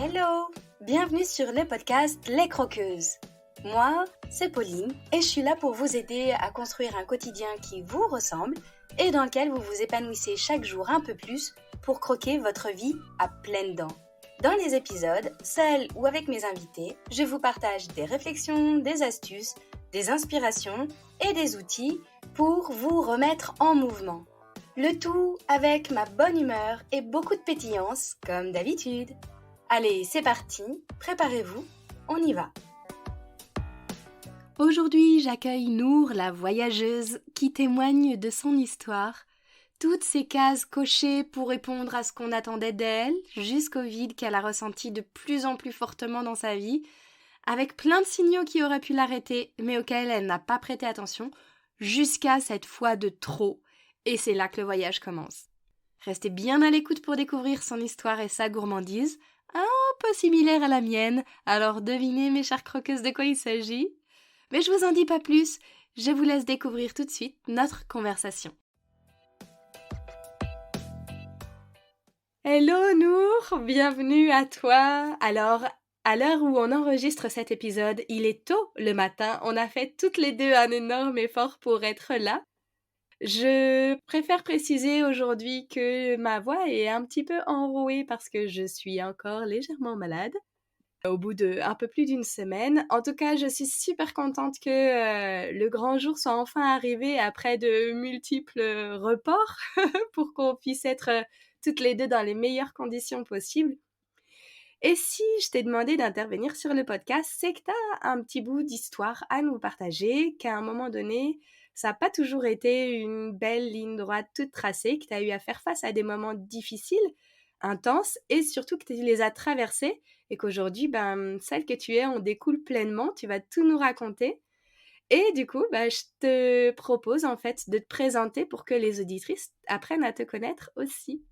Hello! Bienvenue sur le podcast Les Croqueuses. Moi, c'est Pauline et je suis là pour vous aider à construire un quotidien qui vous ressemble et dans lequel vous vous épanouissez chaque jour un peu plus pour croquer votre vie à pleines dents. Dans les épisodes, seul ou avec mes invités, je vous partage des réflexions, des astuces, des inspirations et des outils pour vous remettre en mouvement. Le tout avec ma bonne humeur et beaucoup de pétillance, comme d'habitude. Allez, c'est parti, préparez-vous, on y va. Aujourd'hui, j'accueille Nour, la voyageuse, qui témoigne de son histoire. Toutes ces cases cochées pour répondre à ce qu'on attendait d'elle, jusqu'au vide qu'elle a ressenti de plus en plus fortement dans sa vie, avec plein de signaux qui auraient pu l'arrêter, mais auxquels elle n'a pas prêté attention, jusqu'à cette fois de trop. Et c'est là que le voyage commence. Restez bien à l'écoute pour découvrir son histoire et sa gourmandise, un peu similaire à la mienne, alors devinez mes chères croqueuses de quoi il s'agit. Mais je vous en dis pas plus, je vous laisse découvrir tout de suite notre conversation. Hello Nour, bienvenue à toi. Alors, à l'heure où on enregistre cet épisode, il est tôt le matin, on a fait toutes les deux un énorme effort pour être là. Je préfère préciser aujourd'hui que ma voix est un petit peu enrouée parce que je suis encore légèrement malade. Au bout de un peu plus d'une semaine. En tout cas, je suis super contente que le grand jour soit enfin arrivé après de multiples reports pour qu'on puisse être toutes les deux dans les meilleures conditions possibles. Et si je t'ai demandé d'intervenir sur le podcast, c'est que tu as un petit bout d'histoire à nous partager, qu'à un moment donné, ça n'a pas toujours été une belle ligne droite toute tracée, que tu as eu à faire face à des moments difficiles, intenses, et surtout que tu les as traversés, et qu'aujourd'hui, celle que tu es en découle pleinement, tu vas tout nous raconter. Et du coup, je te propose en fait de te présenter pour que les auditrices apprennent à te connaître aussi.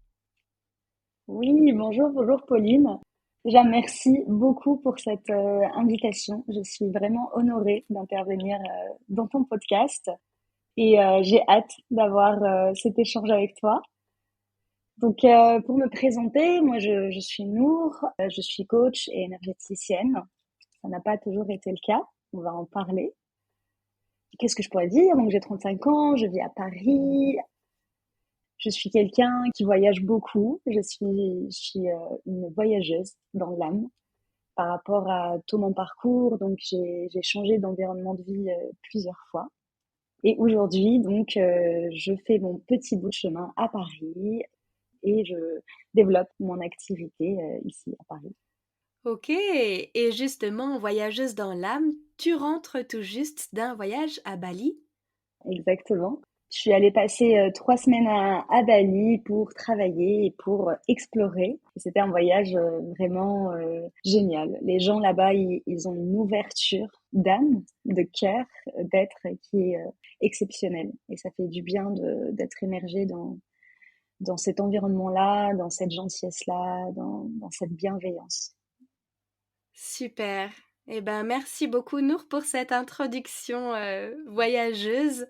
Oui, bonjour Pauline. Déjà, merci beaucoup pour cette invitation. Je suis vraiment honorée d'intervenir dans ton podcast et j'ai hâte d'avoir cet échange avec toi. Donc, pour me présenter, moi, je suis Nour, je suis coach et énergéticienne. Ça n'a pas toujours été le cas. On va en parler. Qu'est-ce que je pourrais dire? Donc, j'ai 35 ans, je vis à Paris. Je suis quelqu'un qui voyage beaucoup. Je suis une voyageuse dans l'âme par rapport à tout mon parcours. Donc, j'ai changé d'environnement de vie plusieurs fois. Et aujourd'hui, donc, je fais mon petit bout de chemin à Paris et je développe mon activité ici à Paris. Ok, et justement, voyageuse dans l'âme, tu rentres tout juste d'un voyage à Bali. Exactement. Je suis allée passer 3 semaines à Bali pour travailler et pour explorer. Et c'était un voyage vraiment génial. Les gens là-bas, ils ont une ouverture d'âme, de cœur, d'être qui est exceptionnelle. Et ça fait du bien d'être immergé dans cet environnement-là, dans cette gentillesse-là, dans cette bienveillance. Super. Eh ben, merci beaucoup Nour pour cette introduction voyageuse.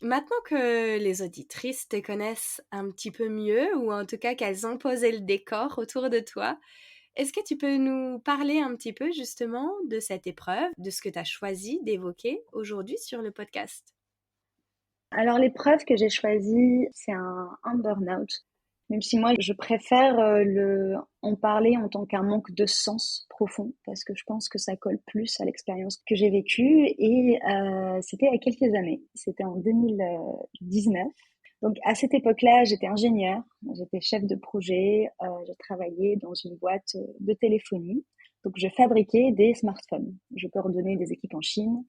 Maintenant que les auditrices te connaissent un petit peu mieux, ou en tout cas qu'elles ont posé le décor autour de toi, est-ce que tu peux nous parler un petit peu justement de cette épreuve, de ce que tu as choisi d'évoquer aujourd'hui sur le podcast? Alors l'épreuve que j'ai choisie, c'est un burn-out. Même si moi, je préfère en parler en tant qu'un manque de sens profond, parce que je pense que ça colle plus à l'expérience que j'ai vécue. Et c'était il y a quelques années, c'était en 2019. Donc à cette époque-là, j'étais ingénieure, j'étais chef de projet, je travaillais dans une boîte de téléphonie. Donc je fabriquais des smartphones. Je coordonnais des équipes en Chine.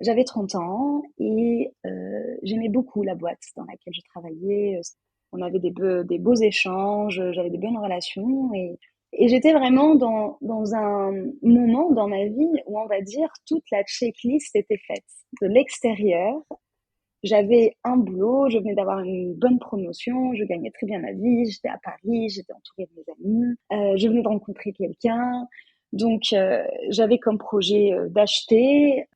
J'avais 30 ans et j'aimais beaucoup la boîte dans laquelle je travaillais. On avait des beaux échanges, j'avais des bonnes relations et j'étais vraiment dans un moment dans ma vie où on va dire toute la checklist était faite. De l'extérieur, j'avais un boulot, je venais d'avoir une bonne promotion, je gagnais très bien ma vie, j'étais à Paris, j'étais entourée de mes amis, je venais de rencontrer quelqu'un. Donc j'avais comme projet d'acheter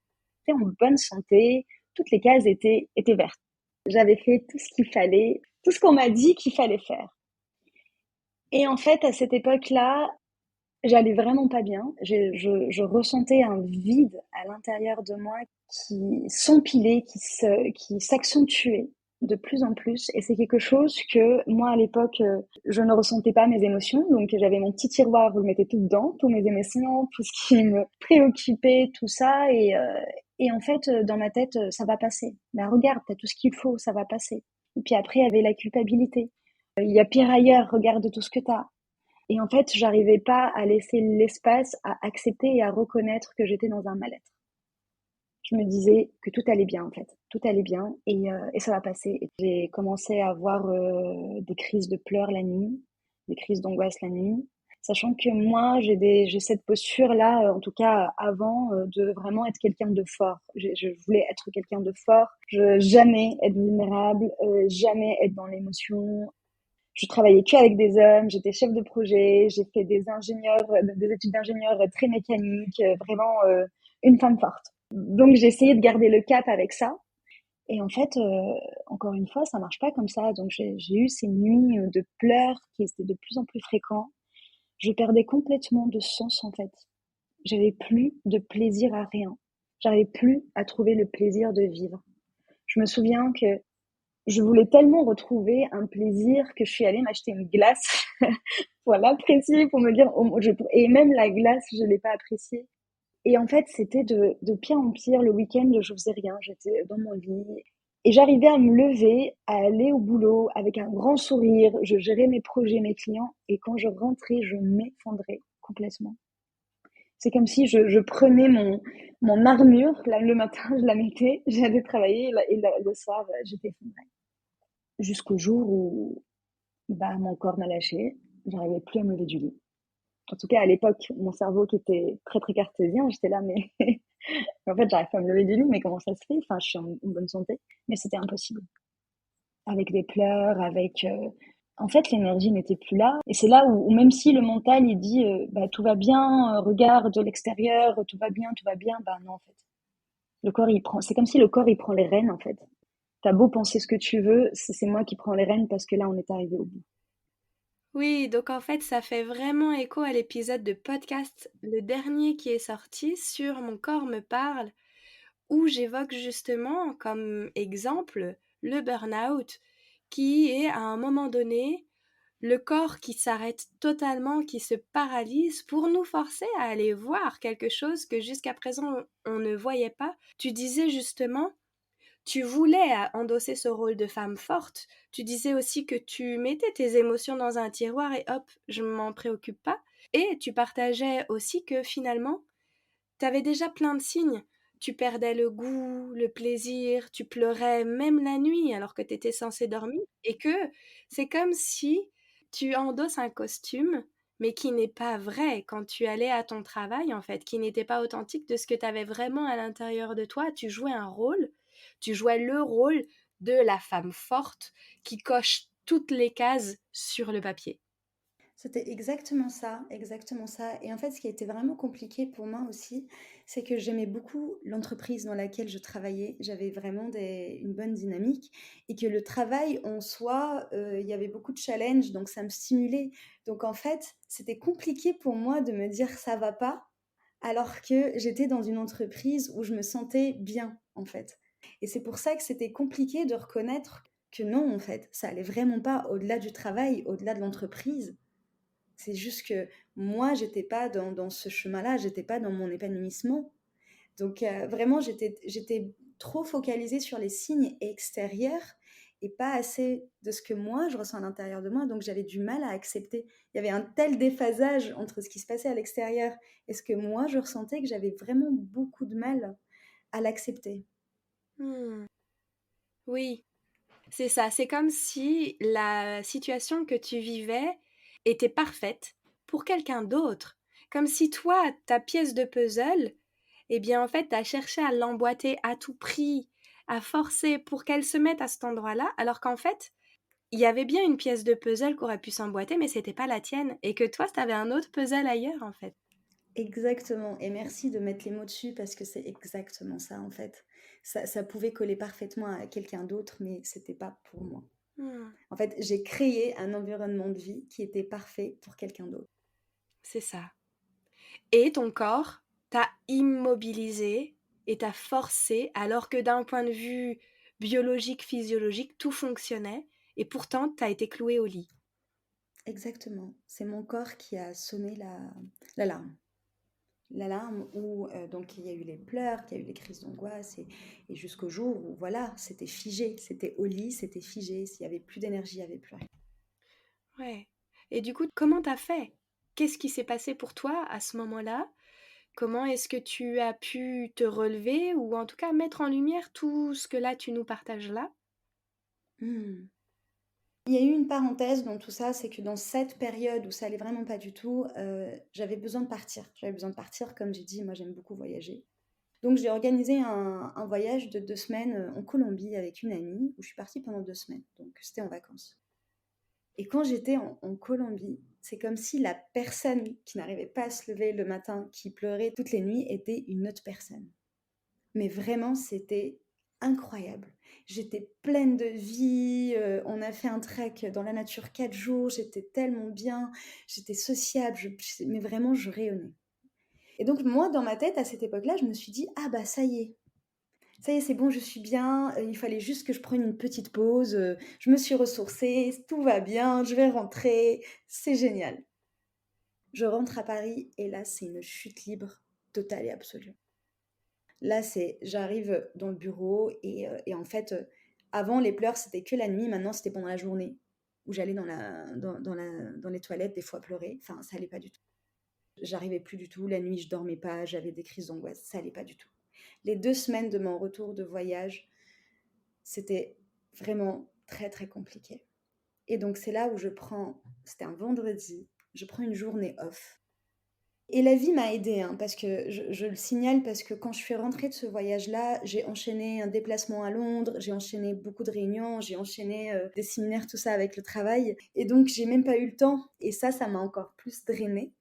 en bonne santé, toutes les cases étaient vertes. J'avais fait tout ce qu'il fallait, tout ce qu'on m'a dit qu'il fallait faire. Et en fait, à cette époque-là, J'allais vraiment pas bien. Je ressentais un vide à l'intérieur de moi qui s'empilait, qui s'accentuait de plus en plus. Et c'est quelque chose que moi, à l'époque, je ne ressentais pas mes émotions. Donc, j'avais mon petit tiroir où je mettais tout dedans, tous mes émotions, tout ce qui me préoccupait, tout ça. Et en fait, dans ma tête, ça va passer. Mais regarde, t'as tout ce qu'il faut, ça va passer. Et puis après, il y avait la culpabilité. Il y a pire ailleurs, regarde tout ce que t'as. Et en fait, j'arrivais pas à laisser l'espace, à accepter et à reconnaître que j'étais dans un mal-être. Je me disais que tout allait bien, en fait. Tout allait bien et ça va passer. Et j'ai commencé à avoir des crises de pleurs la nuit, des crises d'angoisse la nuit. Sachant que moi, j'ai cette posture-là, en tout cas avant, de vraiment être quelqu'un de fort. Je voulais être quelqu'un de fort. Jamais être vulnérable, jamais être dans l'émotion, je travaillais que avec des hommes, j'étais chef de projet, j'ai fait des études d'ingénieur très mécaniques, vraiment une femme forte. Donc j'ai essayé de garder le cap avec ça. Et en fait, encore une fois, ça marche pas comme ça. Donc j'ai eu ces nuits de pleurs qui étaient de plus en plus fréquents. Je perdais complètement de sens en fait. J'avais plus de plaisir à rien. J'arrivais plus à trouver le plaisir de vivre. Je me souviens que je voulais tellement retrouver un plaisir que je suis allée m'acheter une glace pour l'apprécier, pour me dire, et même la glace, je l'ai pas appréciée. Et en fait, c'était de pire en pire. Le week-end, je faisais rien, j'étais dans mon lit. Et j'arrivais à me lever, à aller au boulot avec un grand sourire. Je gérais mes projets, mes clients. Et quand je rentrais, je m'effondrais complètement. C'est comme si je prenais mon armure, là, le matin, je la mettais, j'allais travailler, le soir, j'étais effondrée. Jusqu'au jour où bah, mon corps m'a lâché, j'arrivais plus à me lever du lit. En tout cas, à l'époque, mon cerveau qui était très très cartésien, j'étais là, mais en fait, j'arrive pas à me lever du lit, mais comment ça se fait? Enfin, je suis en bonne santé, mais c'était impossible. Avec des pleurs, en fait, l'énergie n'était plus là. Et c'est là où même si le mental, il dit, bah, tout va bien, regarde de l'extérieur, tout va bien, bah non, en fait. C'est comme si le corps, il prend les rênes, en fait. T'as beau penser ce que tu veux, c'est moi qui prends les rênes parce que là, on est arrivé au bout. Oui, donc en fait, ça fait vraiment écho à l'épisode de podcast, le dernier qui est sorti sur Mon corps me parle, où j'évoque justement comme exemple le burn-out, qui est à un moment donné le corps qui s'arrête totalement, qui se paralyse pour nous forcer à aller voir quelque chose que jusqu'à présent on ne voyait pas. Tu disais justement, tu voulais endosser ce rôle de femme forte. Tu disais aussi que tu mettais tes émotions dans un tiroir et hop, je m'en préoccupe pas. Et tu partageais aussi que finalement, tu avais déjà plein de signes. Tu perdais le goût, le plaisir, tu pleurais même la nuit alors que tu étais censée dormir. Et que c'est comme si tu endosses un costume, mais qui n'est pas vrai quand tu allais à ton travail, en fait, qui n'était pas authentique de ce que tu avais vraiment à l'intérieur de toi. Tu jouais un rôle, tu jouais le rôle de la femme forte qui coche toutes les cases sur le papier. C'était exactement ça, exactement ça. Et en fait, ce qui a été vraiment compliqué pour moi aussi, c'est que j'aimais beaucoup l'entreprise dans laquelle je travaillais. J'avais vraiment une bonne dynamique et que le travail en soi, il y avait beaucoup de challenges, donc ça me stimulait. Donc en fait, c'était compliqué pour moi de me dire ça va pas, alors que j'étais dans une entreprise où je me sentais bien, en fait. Et c'est pour ça que c'était compliqué de reconnaître que non, en fait, ça allait vraiment pas au-delà du travail, au-delà de l'entreprise. C'est juste que moi, j'étais pas dans ce chemin-là, j'étais pas dans mon épanouissement. Donc vraiment, j'étais trop focalisée sur les signes extérieurs et pas assez de ce que moi, je ressens à l'intérieur de moi. Donc j'avais du mal à accepter. Il y avait un tel déphasage entre ce qui se passait à l'extérieur et ce que moi, je ressentais que j'avais vraiment beaucoup de mal à l'accepter. Hmm. Oui, c'est ça, c'est comme si la situation que tu vivais était parfaite pour quelqu'un d'autre. Comme si toi, ta pièce de puzzle, eh bien en fait, tu as cherché à l'emboîter à tout prix, à forcer pour qu'elle se mette à cet endroit-là, alors qu'en fait, il y avait bien une pièce de puzzle qui aurait pu s'emboîter, mais c'était pas la tienne, et que toi, tu avais un autre puzzle ailleurs en fait. Exactement. Et merci de mettre les mots dessus parce que c'est exactement ça en fait. Ça pouvait coller parfaitement à quelqu'un d'autre, mais c'était pas pour moi. Hmm, En fait, j'ai créé un environnement de vie qui était parfait pour quelqu'un d'autre. c'est ça. et ton corps t'a immobilisé et t'a forcé alors que d'un point de vue biologique, physiologique, tout fonctionnait et pourtant tu as été cloué au lit. Exactement. C'est mon corps qui a sonné l'alarme. L'alarme où donc il y a eu les pleurs, qu'il y a eu les crises d'angoisse et jusqu'au jour où voilà, c'était figé, c'était au lit, c'était figé. S'il y avait plus d'énergie, il y avait plus rien. Ouais. Et du coup, comment t'as fait? Qu'est-ce qui s'est passé pour toi à ce moment-là? Comment est-ce que tu as pu te relever ou en tout cas mettre en lumière tout ce que là tu nous partages là? Hmm. Il y a eu une parenthèse dans tout ça, c'est que dans cette période où ça allait vraiment pas du tout, j'avais besoin de partir. J'avais besoin de partir, comme j'ai dit, moi j'aime beaucoup voyager. Donc j'ai organisé un voyage de 2 semaines en Colombie avec une amie, où je suis partie pendant 2 semaines. Donc c'était en vacances. Et quand j'étais en Colombie, c'est comme si la personne qui n'arrivait pas à se lever le matin, qui pleurait toutes les nuits, était une autre personne. Mais vraiment, c'était incroyable. J'étais pleine de vie. On a fait un trek dans la nature 4 jours. J'étais tellement bien. J'étais sociable. Mais vraiment, je rayonnais. Et donc, moi, dans ma tête, à cette époque-là, je me suis dit, ah bah ça y est. Ça y est, c'est bon, je suis bien. Il fallait juste que je prenne une petite pause. Je me suis ressourcée. Tout va bien. Je vais rentrer. C'est génial. Je rentre à Paris et là, c'est une chute libre totale et absolue. Là, j'arrive dans le bureau et en fait, avant, les pleurs, c'était que la nuit. Maintenant, c'était pendant la journée où j'allais dans les toilettes, des fois pleurer. Enfin, ça allait pas du tout. J'arrivais plus du tout. La nuit, je dormais pas. J'avais des crises d'angoisse. Ça allait pas du tout. Les 2 semaines de mon retour de voyage, c'était vraiment très, très compliqué. Et donc, c'est là où c'était un vendredi, je prends une journée off. Et la vie m'a aidée, hein, parce que je le signale, parce que quand je suis rentrée de ce voyage-là, j'ai enchaîné un déplacement à Londres, j'ai enchaîné beaucoup de réunions, j'ai enchaîné des séminaires, tout ça avec le travail. Et donc, j'ai même pas eu le temps. Et ça m'a encore plus drainée.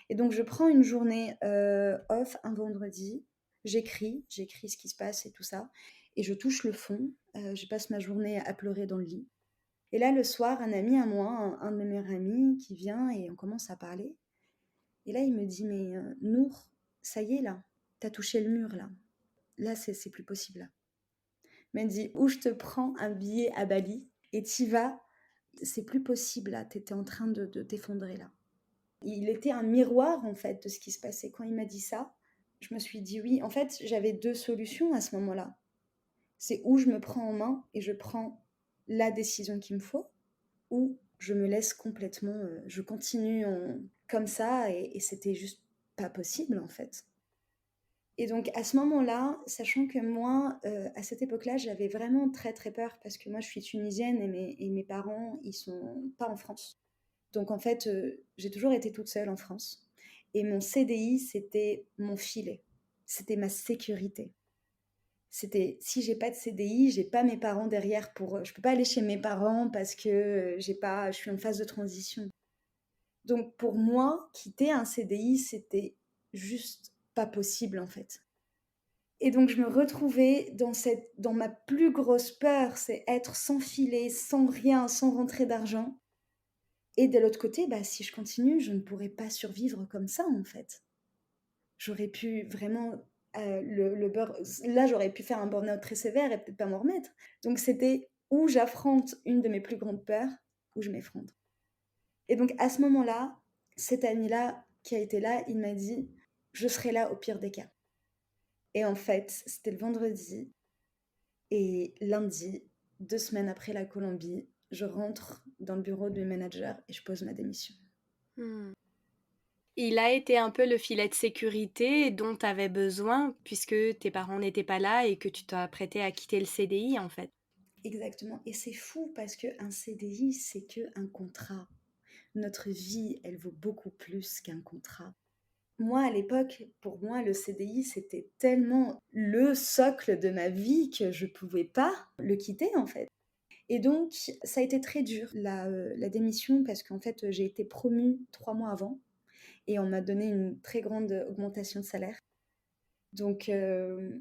Et donc, je prends une journée off, un vendredi. J'écris ce qui se passe et tout ça. Et je touche le fond. Je passe ma journée à pleurer dans le lit. Et là, le soir, un ami à moi, un de mes meilleurs amis, qui vient et on commence à parler. Et là, il me dit, mais Nour, ça y est, là, t'as touché le mur, là. Là, c'est plus possible, là. Il m'a dit, ou je te prends un billet à Bali et t'y vas, c'est plus possible, là, t'étais en train de t'effondrer, là. Il était un miroir, en fait, de ce qui se passait. Quand il m'a dit ça, je me suis dit oui. En fait, j'avais 2 solutions à ce moment-là. C'est où je me prends en main et je prends la décision qu'il me faut, ou je me laisse complètement, je continue comme ça et c'était juste pas possible en fait. Et donc à ce moment-là, sachant que moi, à cette époque-là, j'avais vraiment très très peur parce que moi je suis tunisienne et mes parents, ils sont pas en France. Donc en fait, j'ai toujours été toute seule en France. Et mon CDI, c'était mon filet. C'était ma sécurité. C'était si j'ai pas de CDI, j'ai pas mes parents derrière je peux pas aller chez mes parents parce que je suis en phase de transition. Donc pour moi, quitter un CDI, c'était juste pas possible en fait. Et donc je me retrouvais dans ma plus grosse peur, c'est être sans filet, sans rien, sans rentrée d'argent. Et de l'autre côté, bah, si je continue, je ne pourrais pas survivre comme ça en fait. J'aurais pu vraiment là j'aurais pu faire un burn-out très sévère et peut-être pas m'en remettre. Donc c'était où j'affronte une de mes plus grandes peurs, où je m'effondre. Et donc à ce moment-là, cet ami-là qui a été là, il m'a dit je serai là au pire des cas. Et en fait, c'était le vendredi et lundi, 2 semaines après la Colombie, je rentre dans le bureau de mes managers et je pose ma démission. Mmh. Il a été un peu le filet de sécurité dont tu avais besoin puisque tes parents n'étaient pas là et que tu t'apprêtais à quitter le CDI en fait. Exactement. Et c'est fou parce qu'un CDI, c'est qu'un contrat. Notre vie, elle vaut beaucoup plus qu'un contrat. Moi, à l'époque, pour moi, le CDI, c'était tellement le socle de ma vie que je ne pouvais pas le quitter, en fait. Et donc, ça a été très dur, la démission, parce qu'en fait, j'ai été promue 3 mois avant et on m'a donné une très grande augmentation de salaire. Donc,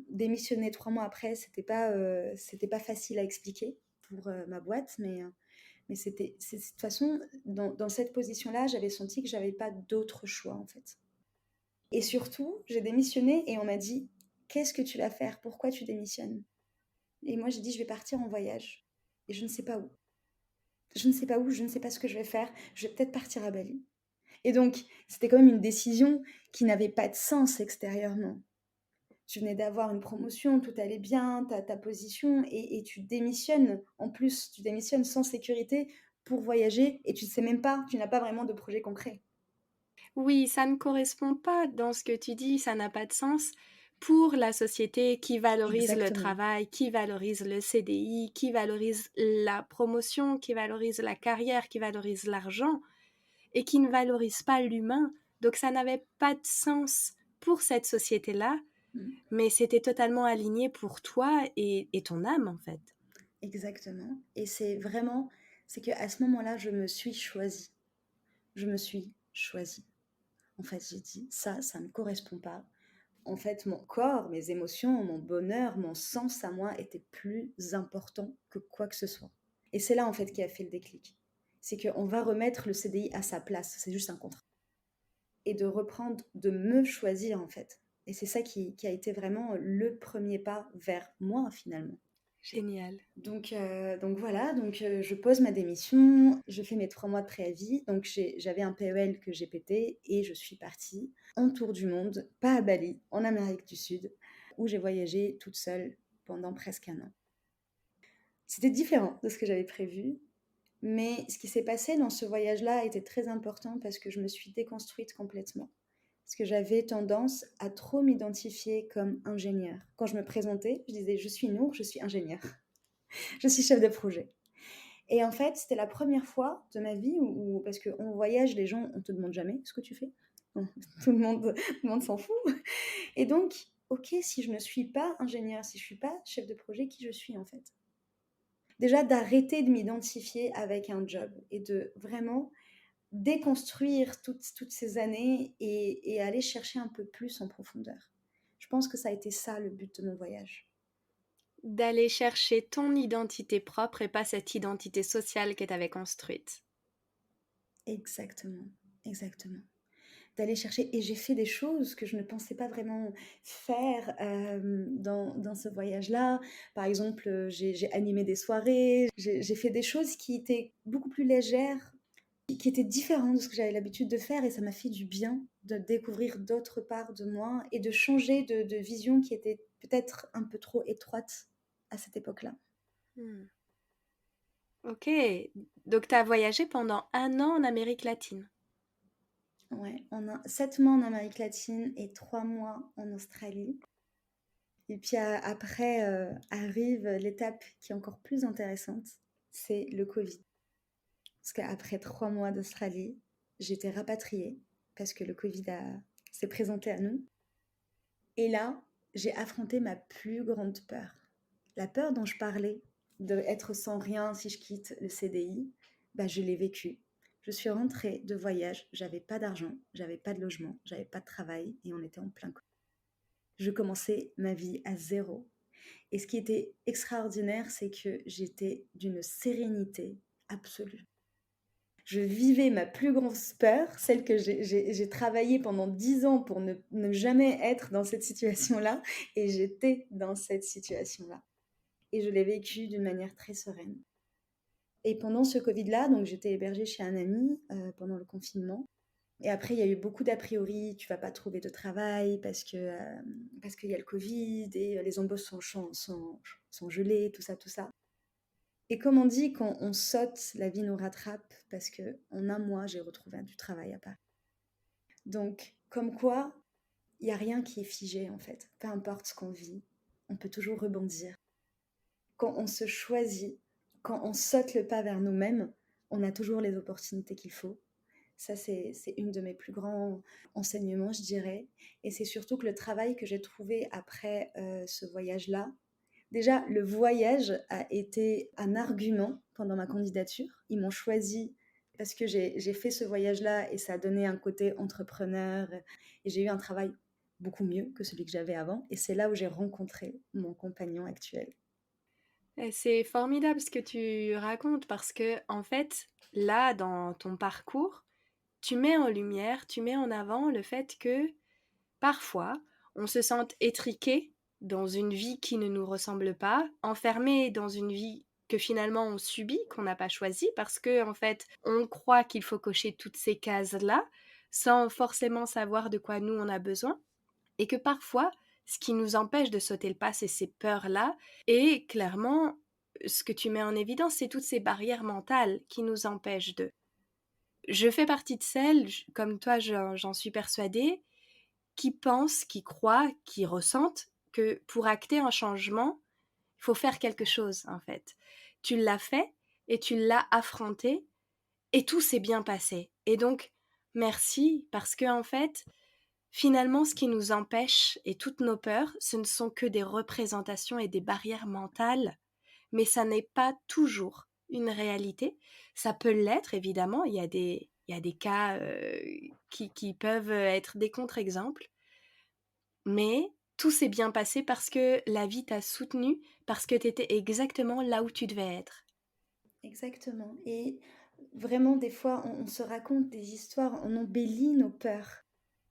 démissionner 3 mois après, c'était pas facile à expliquer pour ma boîte, mais de toute façon, dans cette position-là, j'avais senti que j'avais pas d'autre choix, en fait. Et surtout, j'ai démissionné et on m'a dit, qu'est-ce que tu vas faire? Pourquoi tu démissionnes? Et moi, j'ai dit, je vais partir en voyage. Et je ne sais pas où. Je ne sais pas où, je ne sais pas ce que je vais faire. Je vais peut-être partir à Bali. Et donc, c'était quand même une décision qui n'avait pas de sens extérieurement. Tu venais d'avoir une promotion, tout allait bien, ta position, et tu démissionnes. En plus, tu démissionnes sans sécurité pour voyager, et tu ne sais même pas, tu n'as pas vraiment de projet concret. Oui, ça ne correspond pas dans ce que tu dis, ça n'a pas de sens pour la société qui valorise le Exactement. travail, qui valorise le CDI, qui valorise la promotion, qui valorise la carrière, qui valorise l'argent et qui ne valorise pas l'humain. Donc ça n'avait pas de sens pour cette société-là, Mm. mais c'était totalement aligné pour toi et ton âme en fait. Exactement. Et c'est qu'à ce moment-là, je me suis choisie. Je me suis choisie. En fait, j'ai dit, ça ne me correspond pas. En fait, mon corps, mes émotions, mon bonheur, mon sens à moi était plus important que quoi que ce soit. Et c'est là, en fait, qui a fait le déclic. C'est qu'on va remettre le CDI à sa place. C'est juste un contrat. Et de reprendre, de me choisir, en fait. Et c'est ça qui a été vraiment le premier pas vers moi, finalement. Génial. Donc voilà, je pose ma démission, je fais mes 3 mois de préavis, donc j'avais un PEL que j'ai pété et je suis partie en tour du monde, pas à Bali, en Amérique du Sud, où j'ai voyagé toute seule pendant presque un an. C'était différent de ce que j'avais prévu, mais ce qui s'est passé dans ce voyage-là était très important parce que je me suis déconstruite complètement. Parce que j'avais tendance à trop m'identifier comme ingénieure. Quand je me présentais, je disais je suis Nour, je suis ingénieure. Je suis chef de projet. Et en fait, c'était la première fois de ma vie parce qu'on voyage, les gens, on te demande jamais ce que tu fais. Non, tout le monde s'en fout. Et donc, ok, si je ne suis pas ingénieure, si je suis pas chef de projet, qui je suis en fait? Déjà, d'arrêter de m'identifier avec un job et de vraiment déconstruire toutes ces années et aller chercher un peu plus en profondeur. Je pense que ça a été ça le but de mon voyage. D'aller chercher ton identité propre et pas cette identité sociale que tu avais construite. Exactement, exactement. D'aller chercher. Et j'ai fait des choses que je ne pensais pas vraiment faire dans ce voyage-là. Par exemple, j'ai animé des soirées, j'ai fait des choses qui étaient beaucoup plus légères, qui étaient différentes de ce que j'avais l'habitude de faire, et ça m'a fait du bien de découvrir d'autres parts de moi et de changer de vision qui était peut-être un peu trop étroite à cette époque-là. Hmm. Ok, donc tu as voyagé pendant un an en Amérique latine. Ouais, on a 7 mois en Amérique latine et 3 mois en Australie. Et puis après arrive l'étape qui est encore plus intéressante, c'est le Covid. Parce qu'après 3 mois d'Australie, j'étais rapatriée parce que le Covid s'est présenté à nous. Et là, j'ai affronté ma plus grande peur. La peur dont je parlais, d'être sans rien si je quitte le CDI, bah, je l'ai vécue. Je suis rentrée de voyage, j'avais pas d'argent, j'avais pas de logement, j'avais pas de travail et on était en plein Covid. Je commençais ma vie à zéro. Et ce qui était extraordinaire, c'est que j'étais d'une sérénité absolue. Je vivais ma plus grosse peur, celle que j'ai travaillé pendant 10 ans pour ne jamais être dans cette situation-là, et j'étais dans cette situation-là. Et je l'ai vécue d'une manière très sereine. Et pendant ce Covid-là, donc j'étais hébergée chez un ami pendant le confinement. Et après, il y a eu beaucoup d'a priori, tu vas pas trouver de travail parce qu'il y a le Covid et les embauches sont gelées, tout ça, tout ça. Et comme on dit, quand on saute, la vie nous rattrape parce que en un mois, j'ai retrouvé du travail à Paris. Donc, comme quoi, il n'y a rien qui est figé en fait. Peu importe ce qu'on vit, on peut toujours rebondir. Quand on se choisit, quand on saute le pas vers nous-mêmes, on a toujours les opportunités qu'il faut. Ça, c'est une de mes plus grands enseignements, je dirais. Et c'est surtout que le travail que j'ai trouvé après ce voyage-là, déjà, le voyage a été un argument pendant ma candidature. Ils m'ont choisi parce que j'ai fait ce voyage-là et ça a donné un côté entrepreneur. Et j'ai eu un travail beaucoup mieux que celui que j'avais avant. Et c'est là où j'ai rencontré mon compagnon actuel. Et c'est formidable ce que tu racontes parce que, en fait, là, dans ton parcours, tu mets en lumière, tu mets en avant le fait que parfois, on se sente étriqué dans une vie qui ne nous ressemble pas, enfermé dans une vie que finalement on subit, qu'on n'a pas choisie, parce que en fait, on croit qu'il faut cocher toutes ces cases-là, sans forcément savoir de quoi nous on a besoin, et que parfois, ce qui nous empêche de sauter le pas, c'est ces peurs-là, et clairement, ce que tu mets en évidence, c'est toutes ces barrières mentales qui nous empêchent de. Je fais partie de celles, comme toi j'en suis persuadée, qui pensent, qui croient, qui ressentent que pour acter un changement, il faut faire quelque chose en fait. Tu l'as fait et tu l'as affronté et tout s'est bien passé. Et donc, merci parce que en fait, finalement, ce qui nous empêche et toutes nos peurs, ce ne sont que des représentations et des barrières mentales, mais ça n'est pas toujours une réalité. Ça peut l'être, évidemment, il y a des cas qui peuvent être des contre-exemples, mais tout s'est bien passé parce que la vie t'a soutenu, parce que tu étais exactement là où tu devais être. Exactement. Et vraiment, des fois, on se raconte des histoires, on embellit nos peurs.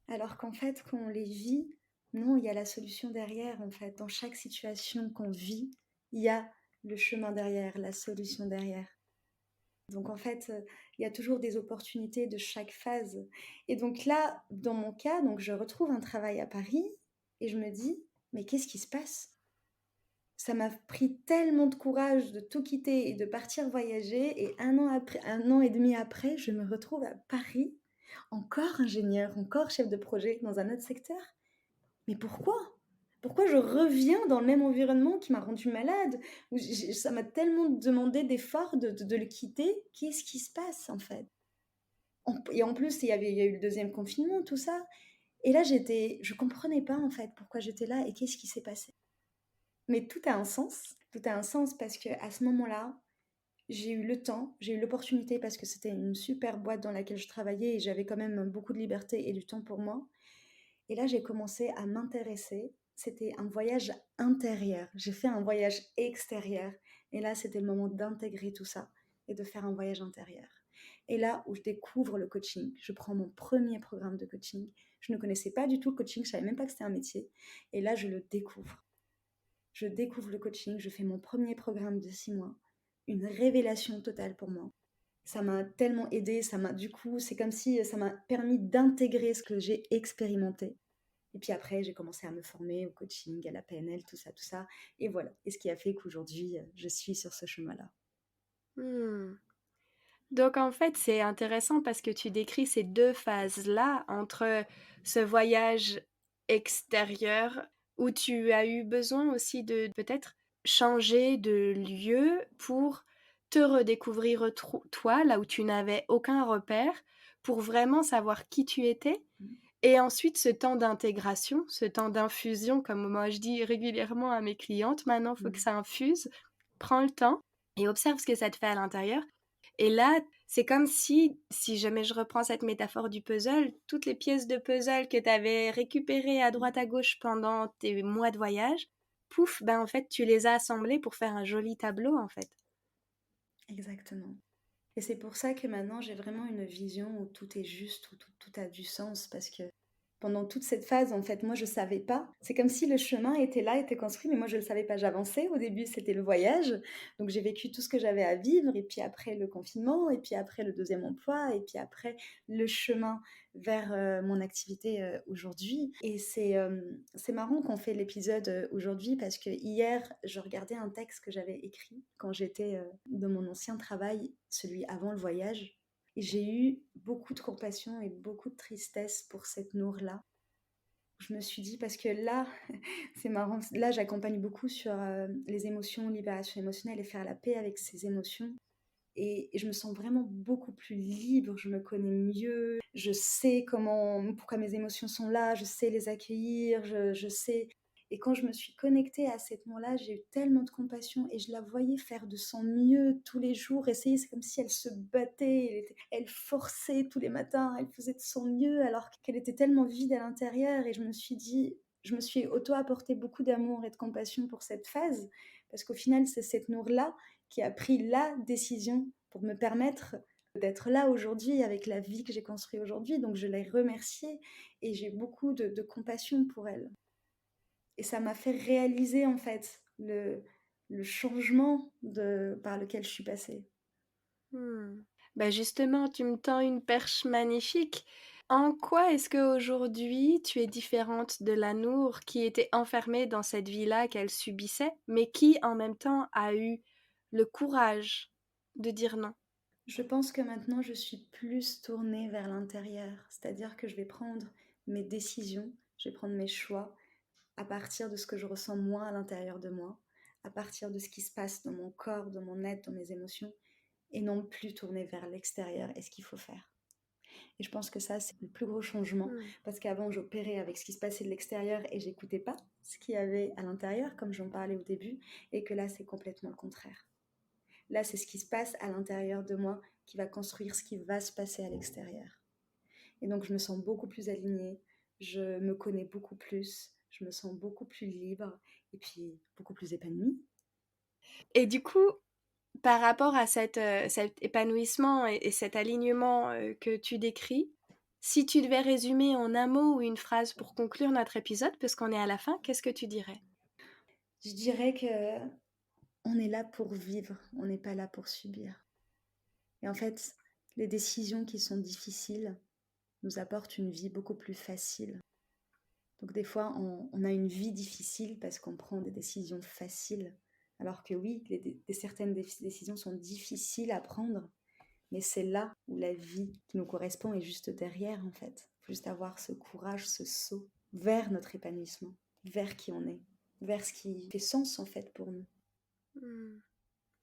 Alors qu'en fait, quand on les vit, non, il y a la solution derrière, en fait. Dans chaque situation qu'on vit, il y a le chemin derrière, la solution derrière. Donc en fait, il y a toujours des opportunités de chaque phase. Et donc là, dans mon cas, donc je retrouve un travail à Paris et je me dis, mais qu'est-ce qui se passe? Ça m'a pris tellement de courage de tout quitter et de partir voyager et un an après, 1 an et demi après, je me retrouve à Paris, encore ingénieur, encore chef de projet dans un autre secteur. Mais pourquoi? Pourquoi je reviens dans le même environnement qui m'a rendue malade? Où ça m'a tellement demandé d'efforts de le quitter. Qu'est-ce qui se passe en fait? Et en plus, il y a eu le deuxième confinement, tout ça. Et là, je comprenais pas en fait pourquoi j'étais là et qu'est-ce qui s'est passé. Mais tout a un sens. Tout a un sens parce que à ce moment-là, j'ai eu le temps, j'ai eu l'opportunité parce que c'était une super boîte dans laquelle je travaillais et j'avais quand même beaucoup de liberté et du temps pour moi. Et là, j'ai commencé à m'intéresser. C'était un voyage intérieur. J'ai fait un voyage extérieur. Et là, c'était le moment d'intégrer tout ça et de faire un voyage intérieur. Et là où je découvre le coaching, je prends mon premier programme de coaching. Je ne connaissais pas du tout le coaching, je savais même pas que c'était un métier. Et là, je le découvre. Je découvre le coaching, je fais mon premier programme de 6 mois. Une révélation totale pour moi. Ça m'a tellement aidé, du coup, c'est comme si ça m'a permis d'intégrer ce que j'ai expérimenté. Et puis après, j'ai commencé à me former au coaching, à la PNL, tout ça, tout ça. Et voilà. Et ce qui a fait qu'aujourd'hui, je suis sur ce chemin-là. Hmm. Donc en fait, c'est intéressant parce que tu décris ces deux phases-là entre ce voyage extérieur où tu as eu besoin aussi de peut-être changer de lieu pour te redécouvrir toi, là où tu n'avais aucun repère, pour vraiment savoir qui tu étais. Et ensuite, ce temps d'intégration, ce temps d'infusion, comme moi je dis régulièrement à mes clientes, maintenant, il faut que ça infuse. Prends le temps et observe ce que ça te fait à l'intérieur. Et là, c'est comme si jamais je reprends cette métaphore du puzzle, toutes les pièces de puzzle que tu avais récupérées à droite à gauche pendant tes mois de voyage, pouf, ben en fait, tu les as assemblées pour faire un joli tableau, en fait. Exactement. Et c'est pour ça que maintenant, j'ai vraiment une vision où tout est juste, où tout a du sens, parce que pendant toute cette phase, en fait, moi, je savais pas. C'est comme si le chemin était là, était construit, mais moi, je le savais pas. J'avançais. Au début, c'était le voyage. Donc, j'ai vécu tout ce que j'avais à vivre. Et puis après, le confinement. Et puis après, le deuxième emploi. Et puis après, le chemin vers mon activité aujourd'hui. Et c'est marrant qu'on fait l'épisode aujourd'hui parce que hier, je regardais un texte que j'avais écrit quand j'étais dans mon ancien travail, celui avant le voyage. Et j'ai eu beaucoup de compassion et beaucoup de tristesse pour cette Nour-là. Je me suis dit, parce que là, c'est marrant, là j'accompagne beaucoup sur les émotions, libération émotionnelle et faire la paix avec ses émotions. Et je me sens vraiment beaucoup plus libre, je me connais mieux, je sais pourquoi mes émotions sont là, je sais les accueillir, je sais. Et quand je me suis connectée à cette moment-là, j'ai eu tellement de compassion et je la voyais faire de son mieux tous les jours, essayer, c'est comme si elle se battait, elle forçait tous les matins, elle faisait de son mieux alors qu'elle était tellement vide à l'intérieur. Et je me suis dit, je me suis auto-apporté beaucoup d'amour et de compassion pour cette phase, parce qu'au final, c'est cette Nour-là qui a pris la décision pour me permettre d'être là aujourd'hui avec la vie que j'ai construite aujourd'hui. Donc je l'ai remerciée et j'ai beaucoup de compassion pour elle. Et ça m'a fait réaliser en fait le changement par lequel je suis passée. Mmh. Bah, justement, tu me tends une perche magnifique. En quoi est-ce qu'aujourd'hui tu es différente de la Nour qui était enfermée dans cette vie-là qu'elle subissait, mais qui en même temps a eu le courage de dire non? Je pense que maintenant je suis plus tournée vers l'intérieur, c'est-à-dire que je vais prendre mes décisions, je vais prendre mes choix à partir de ce que je ressens moi à l'intérieur de moi, à partir de ce qui se passe dans mon corps, dans mon être, dans mes émotions, et non plus tourner vers l'extérieur et ce qu'il faut faire. Et je pense que ça, c'est le plus gros changement, Mmh. parce qu'avant, j'opérais avec ce qui se passait de l'extérieur et j'écoutais pas ce qu'il y avait à l'intérieur, comme j'en parlais au début, et que là, c'est complètement le contraire. Là, c'est ce qui se passe à l'intérieur de moi qui va construire ce qui va se passer à l'extérieur. Et donc, je me sens beaucoup plus alignée, je me connais beaucoup plus, je me sens beaucoup plus libre et puis beaucoup plus épanouie. Et du coup, par rapport à cet épanouissement et cet alignement que tu décris, si tu devais résumer en un mot ou une phrase pour conclure notre épisode, puisqu'on est à la fin, qu'est-ce que tu dirais? Je dirais que on est là pour vivre, on n'est pas là pour subir. Et en fait, les décisions qui sont difficiles nous apportent une vie beaucoup plus facile. Donc des fois, on a une vie difficile parce qu'on prend des décisions faciles. Alors que oui, certaines décisions sont difficiles à prendre, mais c'est là où la vie qui nous correspond est juste derrière en fait. Il faut juste avoir ce courage, ce saut vers notre épanouissement, vers qui on est, vers ce qui fait sens en fait pour nous. Hmm.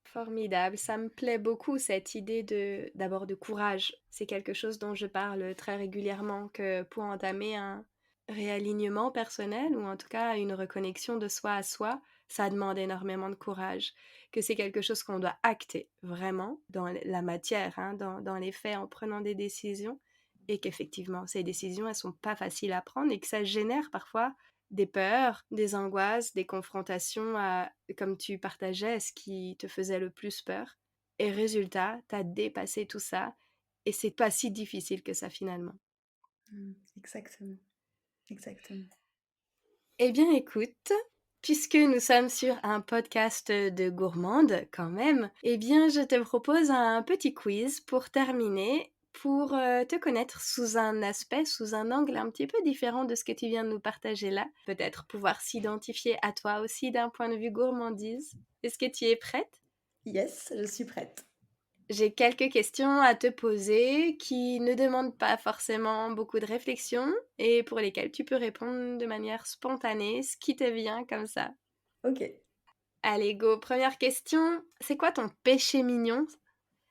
Formidable, ça me plaît beaucoup cette idée d'abord de courage. C'est quelque chose dont je parle très régulièrement, que pour entamer un réalignement personnel ou en tout cas une reconnexion de soi à soi, ça demande énormément de courage, que c'est quelque chose qu'on doit acter vraiment dans la matière, hein, dans les faits en prenant des décisions et qu'effectivement ces décisions elles sont pas faciles à prendre et que ça génère parfois des peurs, des angoisses, des confrontations à, comme tu partageais, ce qui te faisait le plus peur. Et résultat, t'as dépassé tout ça et c'est pas si difficile que ça finalement. Exactement, exactement. Eh bien écoute, puisque nous sommes sur un podcast de gourmande quand même, eh bien je te propose un petit quiz pour terminer, pour te connaître sous un aspect, sous un angle un petit peu différent de ce que tu viens de nous partager là. Peut-être pouvoir s'identifier à toi aussi d'un point de vue gourmandise. Est-ce que tu es prête? Yes, je suis prête. J'ai quelques questions à te poser qui ne demandent pas forcément beaucoup de réflexion et pour lesquelles tu peux répondre de manière spontanée, ce qui te vient comme ça. Ok. Allez, go, première question. C'est quoi ton péché mignon?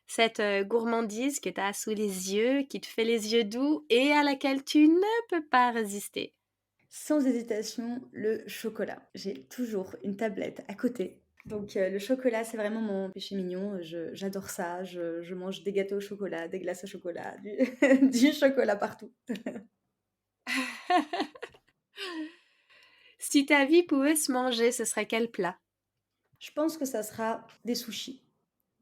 Cette gourmandise que tu as sous les yeux, qui te fait les yeux doux et à laquelle tu ne peux pas résister. Sans hésitation, le chocolat. J'ai toujours une tablette à côté. Donc le chocolat, c'est vraiment mon péché mignon. J'adore ça. Je mange des gâteaux au chocolat, des glaces au chocolat, du chocolat partout. Si ta vie pouvait se manger, ce serait quel plat? Je pense que ça sera des sushis.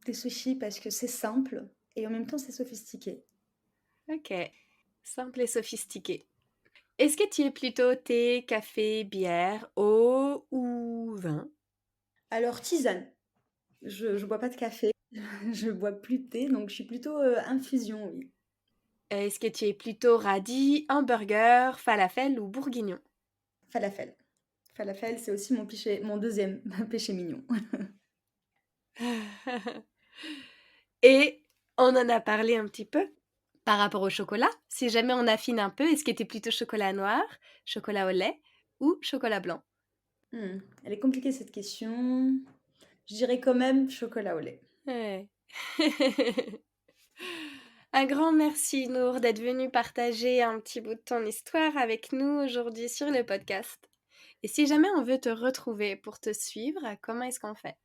Des sushis parce que c'est simple et en même temps c'est sophistiqué. Ok, simple et sophistiqué. Est-ce que tu es plutôt thé, café, bière, eau ou vin? Alors tisane. Je bois pas de café. Je bois plus de thé, donc je suis plutôt infusion, oui. Est-ce que tu es plutôt radis, hamburger, falafel ou bourguignon? Falafel. Falafel, c'est aussi mon deuxième péché mignon. Et on en a parlé un petit peu par rapport au chocolat. Si jamais on affine un peu, est-ce que tu es plutôt chocolat noir, chocolat au lait ou chocolat blanc? Elle est compliquée cette question. Je dirais quand même chocolat au lait. Ouais. Un grand merci Nour d'être venue partager un petit bout de ton histoire avec nous aujourd'hui sur le podcast. Et si jamais on veut te retrouver pour te suivre, comment est-ce qu'on fait?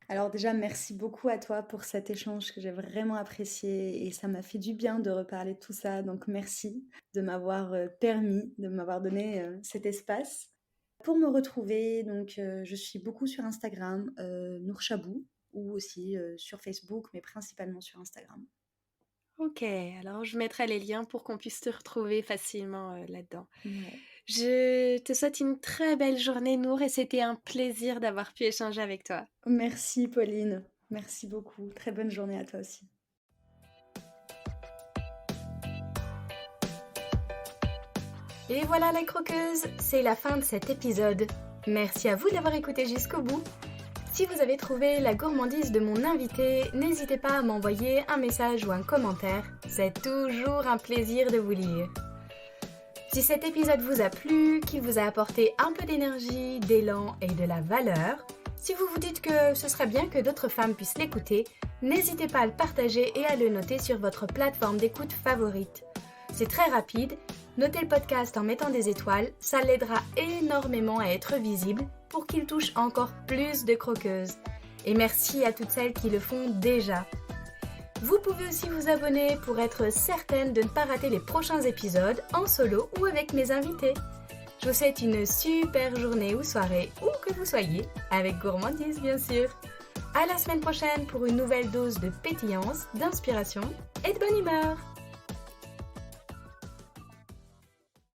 Alors déjà, merci beaucoup à toi pour cet échange que j'ai vraiment apprécié et ça m'a fait du bien de reparler de tout ça. Donc merci de m'avoir permis, de m'avoir donné cet espace. Pour me retrouver, donc je suis beaucoup sur Instagram, Nour Chabou, ou aussi sur Facebook, mais principalement sur Instagram. OK, alors je mettrai les liens pour qu'on puisse te retrouver facilement, là-dedans. Ouais. Je te souhaite une très belle journée Nour et c'était un plaisir d'avoir pu échanger avec toi. Merci Pauline, merci beaucoup. Très bonne journée à toi aussi. Et voilà les croqueuses, c'est la fin de cet épisode. Merci à vous d'avoir écouté jusqu'au bout. Si vous avez trouvé la gourmandise de mon invité, n'hésitez pas à m'envoyer un message ou un commentaire. C'est toujours un plaisir de vous lire. Si cet épisode vous a plu, qu'il vous a apporté un peu d'énergie, d'élan et de la valeur, si vous vous dites que ce serait bien que d'autres femmes puissent l'écouter, n'hésitez pas à le partager et à le noter sur votre plateforme d'écoute favorite. C'est très rapide, notez le podcast en mettant des étoiles, ça l'aidera énormément à être visible pour qu'il touche encore plus de croqueuses. Et merci à toutes celles qui le font déjà. Vous pouvez aussi vous abonner pour être certaine de ne pas rater les prochains épisodes en solo ou avec mes invités. Je vous souhaite une super journée ou soirée, où que vous soyez, avec gourmandise bien sûr. À la semaine prochaine pour une nouvelle dose de pétillance, d'inspiration et de bonne humeur.